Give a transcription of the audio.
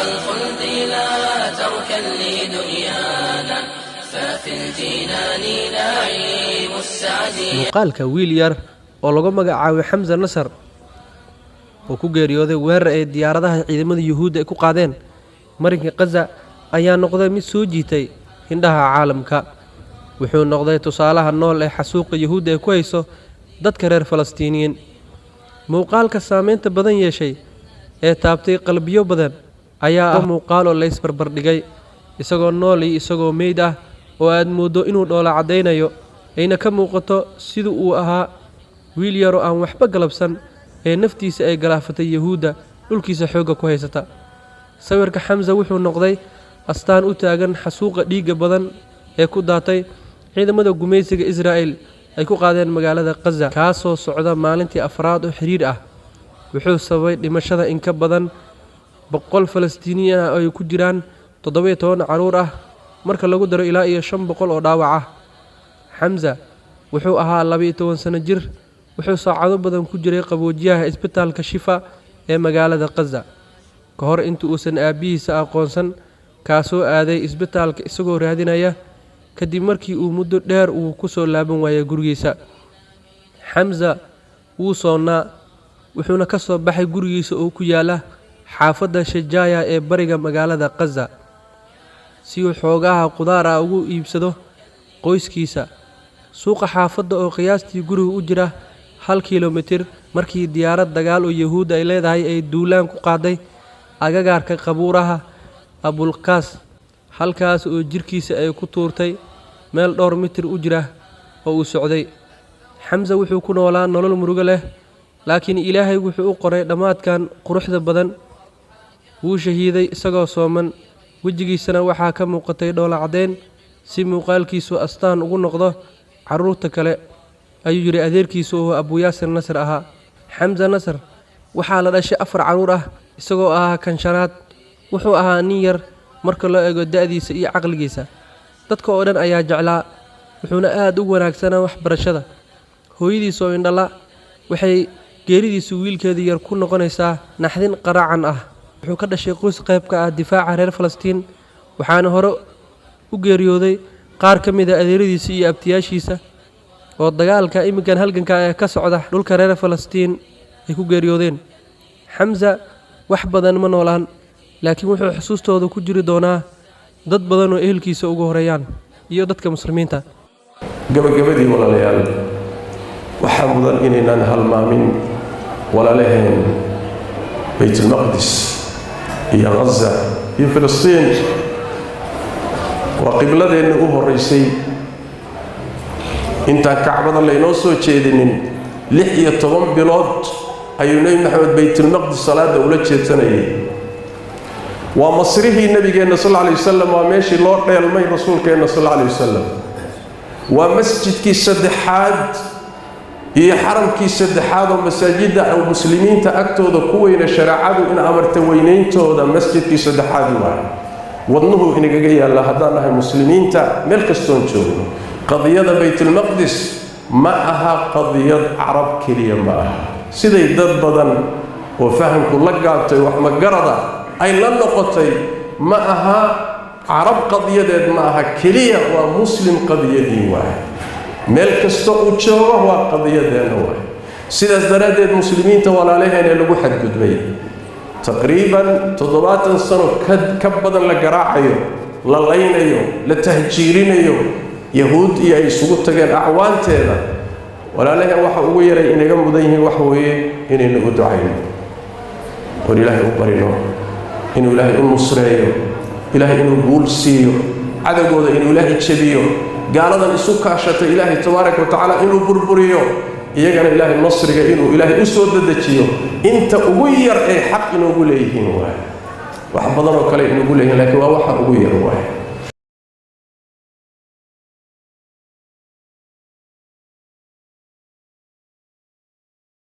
الخلد لا تركن لدنيانا ففي الجنان نعيم السعد. muuqaalka wiil yar oo lagu magacaabay Xamza Nasr oo ku geeriyooday weerar ay diyaaradaha ciidamada Yuhuudda ku qaadeen marinka Gaza ayaa noqday mid soo jiitay indhaha caalamka. wuxuu noqday tusaalaha nool ee xasuuqa Yuhuudda ee ku hayso dadka reer Falastiiniyiin. muuqaalka saameynta badan yeeshay ee taabtay qalbiyo badan ayaa ah muuqaal oo la isbarbar dhigay isagoo nool iyo isagoo meyd ah oo aad moodo inuu dhoola cadeynayo ayna ka muuqato sidii uu ahaa wiil yar oo aan waxba galabsan ee naftiisa ay galaafatay Yuhuudda dhulkiisa xooga ku haysata. sawirka Xamza wuxuu noqday astaan u taagan xasuuqa dhiiga badan ee ku daatay ciidamada gumaysiga Israa'iil ay ku qaadeen magaalada Gaza kaasoo socda maalintii afraad oo xiriir ah. wuxuu sababay dhimashada in ka badan 100 Falastiiniyiin ah oo ay ku jiraan 17 caruur ah marka lagu daro ilaa iyo 500 oo dhaawac ah. Xamza wuxuu ahaa 12 sano jir wuxuu saacado badan ku jiray qaboojiyaha isbitaalka Shifa ee magaalada Gaza ka hor intii uusan aabihiisa aqoonsan kaasoo aaday isbitaalka isagoo raadinaya kadib markii uu muddo dheer uu ku soo laaban waayay gurigiisa. Xamza wuu soonaa wuxuuna ka soo baxay gurigiisa oo ku yaala xaafadda Shajaaya ee bariga magaalada Gaza si uu xoogaha qudaar ah ugu iibsado qoyskiisa. suuqa xaafadda oo qiyaastii guriga u jira 1 kiiloomitir markii diyaarad dagaal oo Yuhuud ay leedahay ay duulaan ku qaaday agagaarka qabuuraha Abulqaas halkaas oo jirkiisa ay ku tuurtay meel dhowr mitir u jira oo uu socday. Xamza wuxuu ku noolaa nolol murugo leh laakiin Ilaahay wuxuu u qoray dhamaadkan quruxda badan. wuu shahiiday isagoo sooman wajigiisana waxaa ka muuqatay dhoola cadeyn si muuqaalkiisu astaan ugu noqdo caruurta kale ayuu yiri adeerkiisu oo Abu Yaasir Nasr ahaa. Xamza Nasr waxaa la dhashay 4 caruur ah isagoo ahaa kan shanaad. wuxuu ahaa nin yar marka loo eego da'diisa iyo aqligiisa. dadka oo dhan ayaa jeclaa wuxuuna aad u wanaagsanaa waxbarashada. hooyadiisa oo indhala waxay geeridiisu wiilkeedii yar ku noqonaysaa naxdin qaraacan ah. wuxuu ka dhashay qoys qayb ka ah difaaca reer Falastiin waxaana hore u geeriyooday qaar ka mid ah adeeradiisa iyo abtiyaashiisa oo dagaalka imigan halganka ee ka socda dhulka reer Falastiin ay ku geeriyoodeen. Xamza wax badan ma noolaan laakiin wuxuu xusuustooda ku jiri doonaa dad badan oo ehelkiisa ugu horeeyaan iyo dadka muslimiinta. gabagabadii walaalayaal waxaa mudan inaynan halmaamin walaalaheen Baytul Maqdis iyo Gaza iyo Filistiin waa qibladeena u horeysay intaan Kacbada la inoo soo jeedinin 16 bilood ayuu Nabi Maxamed Baytul Maqdis salaada ula jeedsanayay. waa masrihii nabigeena sallallahu alayhi wasallam waa meeshii loo dheelmay rasuulkeena sallallahu alayhi wasallam. waa masjidkii saddexaad iyo xaramkii saddexaad oo masaajida oo muslimiinta agtooda ku weyna shariicadu in amarta weyneyntooda masjidkii saddexaad waa. wadnuhu inaga yaala haddaan nahay muslimiinta meel kastoon joogno. qadiyada Baytul Maqdis ma aha qadiyad carab kaliya ma aha siday dad badan oo fahamku la gaabtay wax ma garada ay la noqotay. ma aha carab qadiyadeed ma aha kaliya waa muslim qadiyadii waa. meel kasto uu joogo waa qadiyadeena waa. sidaas daraadeed muslimiinta walaalaheena lagu xadgudbay taqriiban 70 sano ka badan la garaacayo la laynayo la tahjiirinayo yahuud iyo ay isugu tageen acwaanteeda. walaalaheen waxa ugu yaray inaga mudan yihiin wax weeye inaynu u ducayno oo Ilaahay u barino inuu Ilaahay u nusreeyo Ilaahay inuu guul siiyo cadawgooda inuu Ilaahay jabiyo gaaladan isu kaashatay Ilaahay tabaaraka wa tacaala inuu burburiyo iyagana Ilaahay nasriga inuu Ilaahay u soo dadajiyo inta ugu yar ee xaq inuu leeyihiin waa wax badan oo kale inuu leeyahay laakiin waa waxa ugu yar waa